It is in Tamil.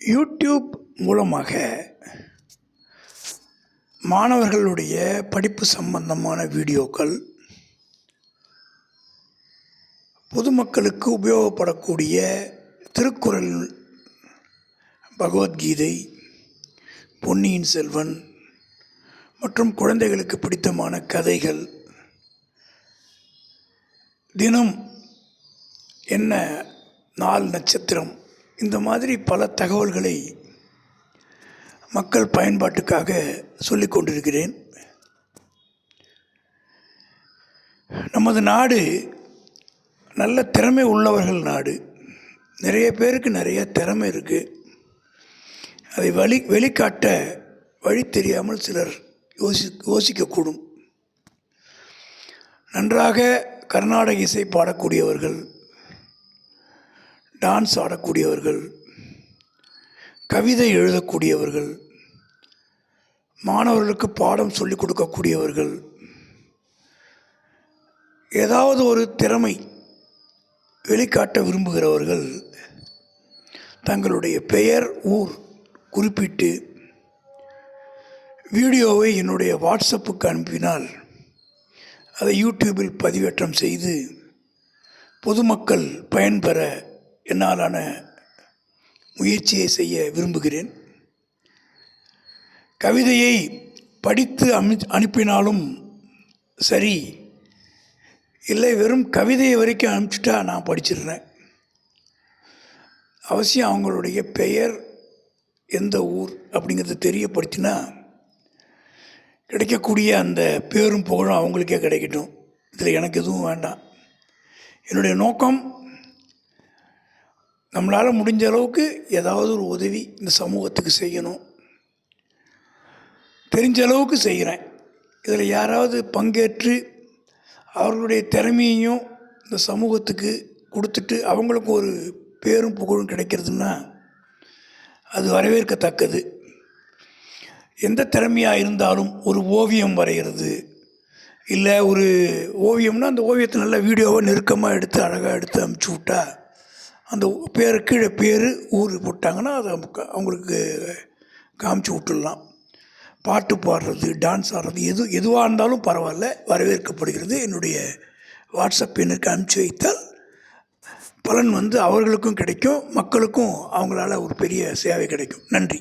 யூடியூப் மூலமாக மாணவர்களுடைய படிப்பு சம்பந்தமான வீடியோக்கள், பொதுமக்களுக்கு உபயோகப்படக்கூடிய திருக்குறள், பகவத்கீதை, பொன்னியின் செல்வன் மற்றும் குழந்தைகளுக்கு பிடித்தமான கதைகள், தினம் என்ன நாள் நட்சத்திரம், இந்த மாதிரி பல தகவல்களை மக்கள் பயன்பாட்டுக்காக சொல்லிக் கொண்டிருக்கிறேன். நமது நாடு நல்ல திறமை உள்ளவர்கள் நாடு. நிறைய பேருக்கு நிறைய திறமை இருக்குது. அதை வெளிக்காட்ட வழி தெரியாமல் சிலர் யோசிக்கக்கூடும். நன்றாக கர்நாடக இசை பாடக்கூடியவர்கள், டான்ஸ் ஆடக்கூடியவர்கள், கவிதை எழுதக்கூடியவர்கள், மாணவர்களுக்கு பாடம் சொல்லிக் கொடுக்கக்கூடியவர்கள், ஏதாவது ஒரு திறமை வெளிக்காட்ட விரும்புகிறவர்கள் தங்களுடைய பெயர், ஊர் குறிப்பிட்டு வீடியோவை என்னுடைய வாட்ஸ்அப்புக்கு அனுப்பினால் அதை யூடியூபில் பதிவேற்றம் செய்து பொதுமக்கள் பயன்பெற என்னாலான முயற்சியை செய்ய விரும்புகிறேன். கவிதையை படித்து அனுப்பினாலும் சரி, இல்லை வெறும் கவிதையை வரைக்கும் அனுப்பிச்சிட்டா நான் படிச்சிடுறேன். அவசியம் அவங்களுடைய பெயர், எந்த ஊர் அப்படிங்கிறத தெரியப்படுத்தினா கிடைக்கக்கூடிய அந்த பேரும் புகழும் அவங்களுக்கே கிடைக்கட்டும். இதில் எனக்கு எதுவும் வேண்டாம். என்னுடைய நோக்கம், நம்மளால் முடிஞ்ச அளவுக்கு ஏதாவது ஒரு உதவி இந்த சமூகத்துக்கு செய்யணும். தெரிஞ்ச அளவுக்கு செய்கிறேன். இதில் யாராவது பங்கேற்று அவர்களுடைய திறமையையும் இந்த சமூகத்துக்கு கொடுத்துட்டு அவங்களுக்கு ஒரு பேரும் புகழும் கிடைக்கிறதுன்னா அது வரவேற்கத்தக்கது. எந்த திறமையாக இருந்தாலும், ஒரு ஓவியம் வரைகிறது, இல்லை ஒரு ஓவியம்னா அந்த ஓவியத்தை நல்ல வீடியோவை நெருக்கமாக எடுத்து அழகாக எடுத்து அனுப்பிச்சி விட்டா, அந்த பேர் கீழே பேர், ஊர் போட்டாங்கன்னா அதை அவங்களுக்கு காமிச்சு விட்டுடலாம். பாட்டு பாடுறது, டான்ஸ் ஆடுறது, எதுவாக இருந்தாலும் பரவாயில்ல, வரவேற்கப்படுகிறது. என்னுடைய வாட்ஸ்அப் எண்ணுக்கு அனுப்பிச்சி வைத்தால் பலன் அவர்களுக்கும் கிடைக்கும், மக்களுக்கும் அவங்களால ஒரு பெரிய சேவை கிடைக்கும். நன்றி.